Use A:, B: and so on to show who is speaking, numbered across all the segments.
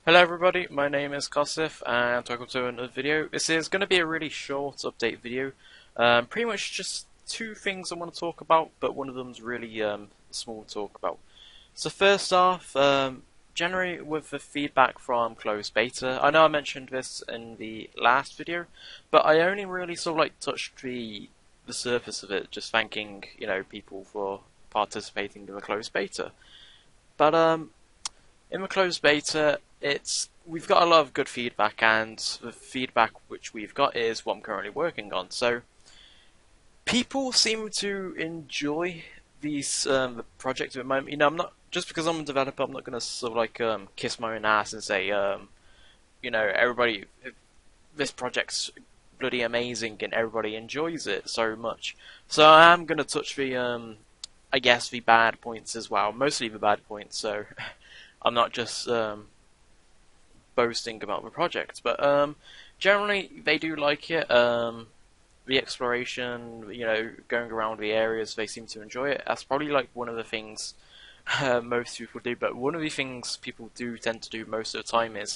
A: Hello everybody, my name is Kosif and welcome to another video. This is going to be a really short update video. Pretty much just two things I want to talk about, but one of them's really small to talk about. So first off, generally with the feedback from closed beta, I know I mentioned this in the last video, but I only really sort of like touched the surface of it, just thanking people for participating in the closed beta. But in the closed beta, we've got a lot of good feedback, and the feedback which we've got is what I'm currently working on. So people seem to enjoy the project at the moment. I'm not just because I'm a developer. I'm not going to sort of like kiss my own ass and say everybody, this project's bloody amazing and everybody enjoys it so much. So I am going to touch the I guess the bad points as well, mostly the bad points. So I'm not just boasting about the project, but generally they do like it. The exploration, going around the areas, they seem to enjoy it. That's probably like one of the things most people do. But one of the things people do tend to do most of the time is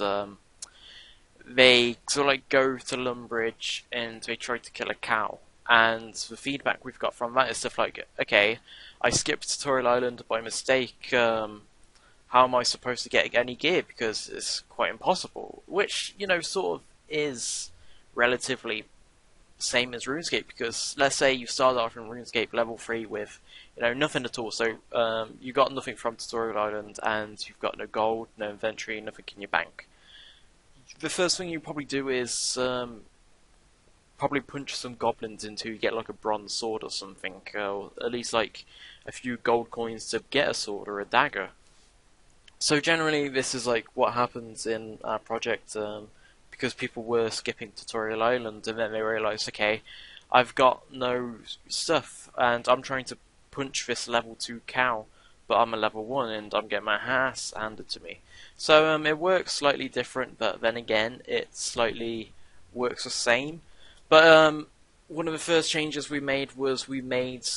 A: they sort of like go to Lumbridge and they try to kill a cow. And the feedback we've got from that is stuff like, okay, I skipped Tutorial Island by mistake. How am I supposed to get any gear because it's quite impossible? Which, sort of is relatively same as Runescape, because let's say you start off in Runescape level 3 with, nothing at all. So you got nothing from Tutorial Island and you've got no gold, no inventory, nothing in your bank. The first thing you probably do is probably punch some goblins until you get like a bronze sword or something, or at least like a few gold coins to get a sword or a dagger. So generally, this is like what happens in our project, because people were skipping Tutorial Island and then they realised, okay, I've got no stuff and I'm trying to punch this level 2 cow, but I'm a level 1 and I'm getting my ass handed to me. So it works slightly different, but then again, it slightly works the same. But one of the first changes we made was we made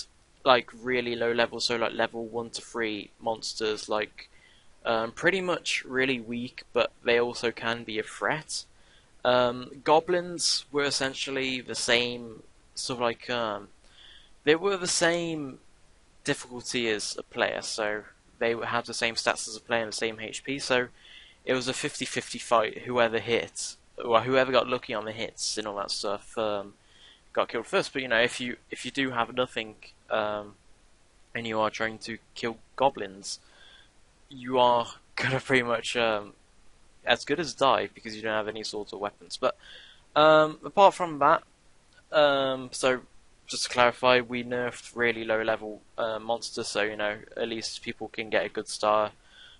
A: like really low level, so like level 1 to 3 monsters, like pretty much really weak, but they also can be a threat. Goblins were essentially the same, sort of like they were the same difficulty as a player, so they had the same stats as a player and the same HP. So it was a 50-50 fight. Whoever hit, or whoever got lucky on the hits and all that stuff, got killed first. But if you do have nothing, and you are trying to kill goblins, you are gonna pretty much as good as die because you don't have any sort of weapons. But apart from that, so just to clarify, we nerfed really low level monsters, so at least people can get a good star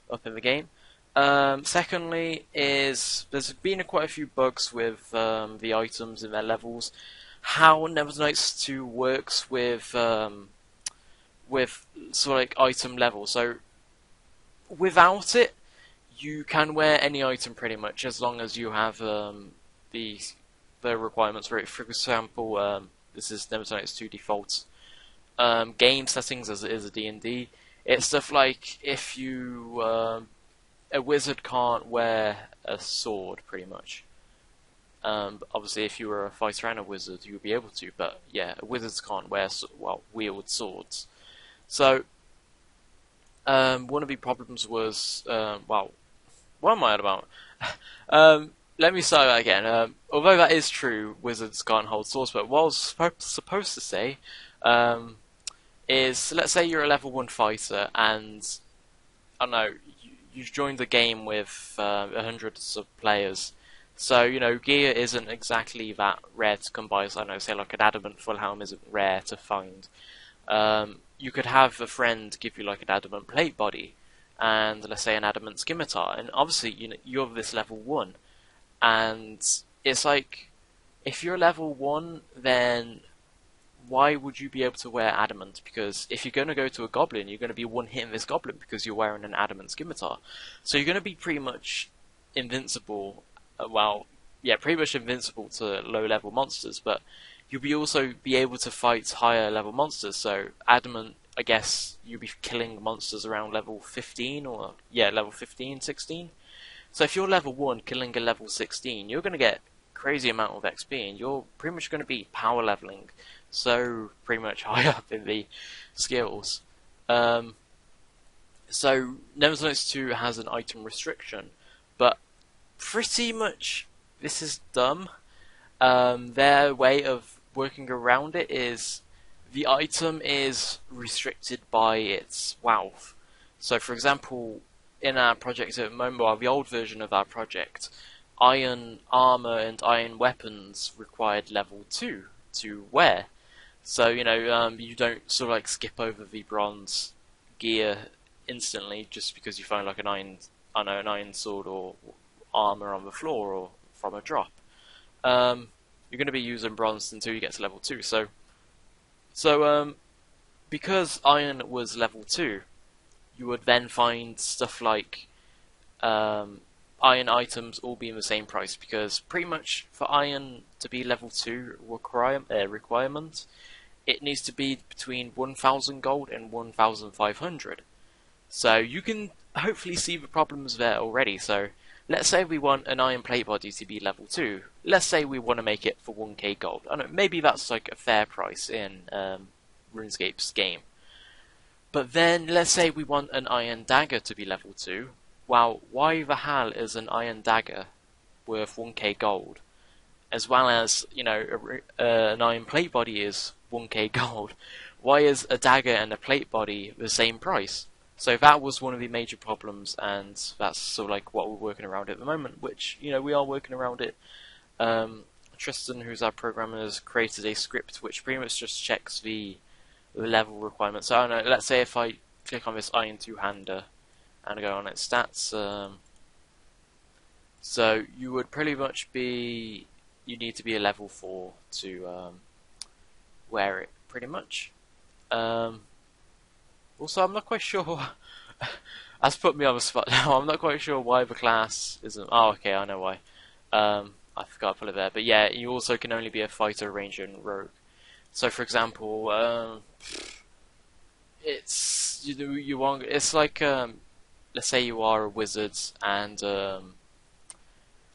A: up in the game. Secondly, is there's been quite a few bugs with the items in their levels. How Nevernights 2 works with sort of like item level. So without it, you can wear any item pretty much as long as you have the requirements for it. For example, this is Nevernights 2 default game settings as it is a D&D. It's stuff like if you a wizard can't wear a sword pretty much. Obviously, if you were a fighter and a wizard, you would be able to. But yeah, wizards can't wield swords. So one of the problems was, what am I on about? Let me start that again. Although that is true, wizards can't hold swords, but what I was supposed to say is, let's say you're a level 1 fighter, and, I don't know, you've joined the game with hundreds of players, so, gear isn't exactly that rare to come by, so I don't know, say like an adamant full helm isn't rare to find. You could have a friend give you like an adamant plate body, and let's say an adamant scimitar, and obviously you're this level 1, and it's like, if you're level 1, then why would you be able to wear adamant? Because if you're going to go to a goblin, you're going to be one-hitting this goblin because you're wearing an adamant scimitar. So you're going to be pretty much invincible, pretty much invincible to low-level monsters, but you'll be also be able to fight higher-level monsters, so adamant, I guess, you'll be killing monsters around level 15, or, level 15, 16. So if you're level 1 killing a level 16, you're going to get crazy amount of XP, and you're pretty much going to be power leveling so pretty much high up in the skills. So Never's 2 has an item restriction, but pretty much this is dumb. Their way of working around it is the item is restricted by its wealth. So, for example, in our project at the moment, well, the old version of our project, iron armor and iron weapons required level 2 to wear. So, you don't sort of like skip over the bronze gear instantly just because you find like an iron sword or armor on the floor or from a drop. You're going to be using bronze until you get to level 2. So because iron was level 2, you would then find stuff like iron items all being the same price, because pretty much for iron to be level 2 requirement, it needs to be between 1,000 gold and 1,500. So you can hopefully see the problems there already. So let's say we want an iron plate body to be level 2. Let's say we want to make it for 1k gold. I don't know, maybe that's like a fair price in RuneScape's game. But then let's say we want an iron dagger to be level 2. Well, why the hell is an iron dagger worth 1k gold? As well as, an iron plate body is 1k gold. Why is a dagger and a plate body the same price? So that was one of the major problems, and that's sort of like what we're working around at the moment, which, we are working around it. Tristan, who's our programmer, has created a script which pretty much just checks the level requirements. So I don't know, let's say if I click on this iron two-hander and I go on its stats, so you would pretty much you need to be a level 4 to wear it, pretty much. Also, I'm not quite sure. That's put me on the spot now. I'm not quite sure why the class isn't. Oh, okay, I know why. I forgot to put it there. But yeah, you also can only be a fighter, ranger, and rogue. So, for example, it's It's like let's say you are a wizard, and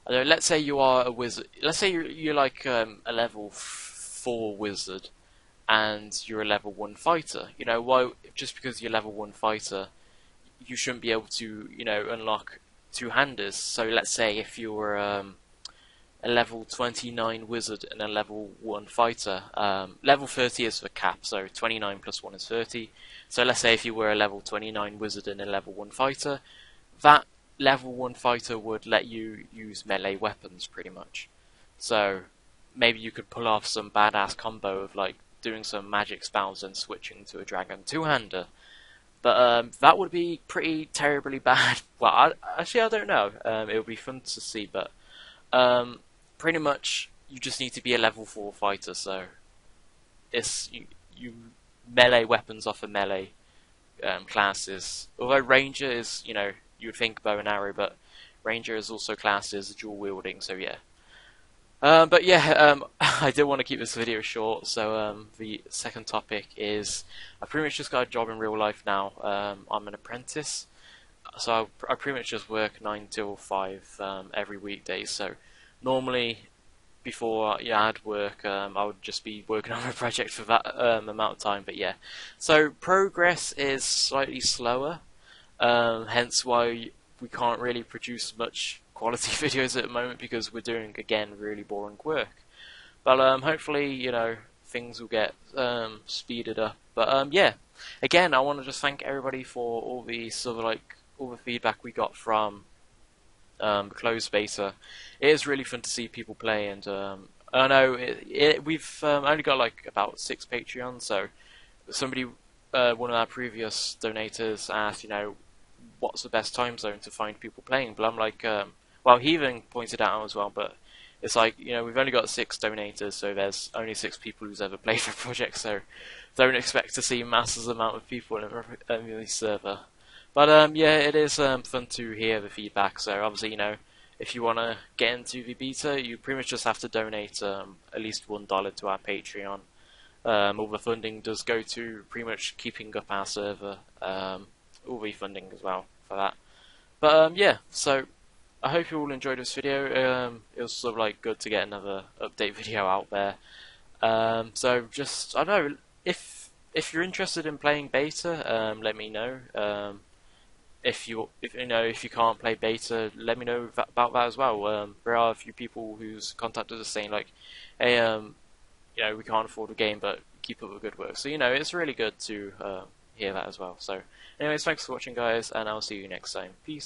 A: let's say you are a wizard. Let's say you're like a level 4 wizard, and you're a level 1 fighter. Why? Just because you're level 1 fighter, you shouldn't be able to, unlock two-handers. So let's say if you're a level 29 wizard and a level 1 fighter, level 30 is the cap, so 29 plus 1 is 30. So let's say if you were a level 29 wizard and a level 1 fighter, that level 1 fighter would let you use melee weapons, pretty much. So maybe you could pull off some badass combo of like doing some magic spells and switching to a dragon two-hander. But that would be pretty terribly bad. Well, I don't know. It would be fun to see, but pretty much you just need to be a level 4 fighter. So it's you melee weapons off a melee classes. Although ranger is, you would think bow and arrow, but ranger is also classed as dual wielding. So yeah. But yeah, I did want to keep this video short, so the second topic is I pretty much just got a job in real life now. I'm an apprentice, so I pretty much just work 9 till 5 every weekday. So normally, before I had work, I would just be working on a project for that amount of time. But yeah, so progress is slightly slower, hence why we can't really produce much quality videos at the moment, because we're doing, again, really boring work. But hopefully, things will get speeded up. But yeah, again, I want to just thank everybody for all the all the feedback we got from the closed beta. It is really fun to see people play, and I know we've only got like about 6 Patreons. So somebody, one of our previous donators, asked, what's the best time zone to find people playing? But I'm like, well, he even pointed out as well, but it's like, we've only got 6 donators, so there's only 6 people who's ever played the project, so don't expect to see massive amount of people in the server. But yeah, it is fun to hear the feedback, so obviously, if you want to get into the beta, you pretty much just have to donate at least $1 to our Patreon. All the funding does go to pretty much keeping up our server, all the funding as well for that. But yeah, so I hope you all enjoyed this video. It was sort of like good to get another update video out there. So just I don't know if you're interested in playing beta, let me know. If you can't play beta, let me know about that as well. There are a few people who's contacted us saying like, hey, we can't afford a game, but keep up the good work. So it's really good to hear that as well. So, anyways, thanks for watching, guys, and I'll see you next time. Peace.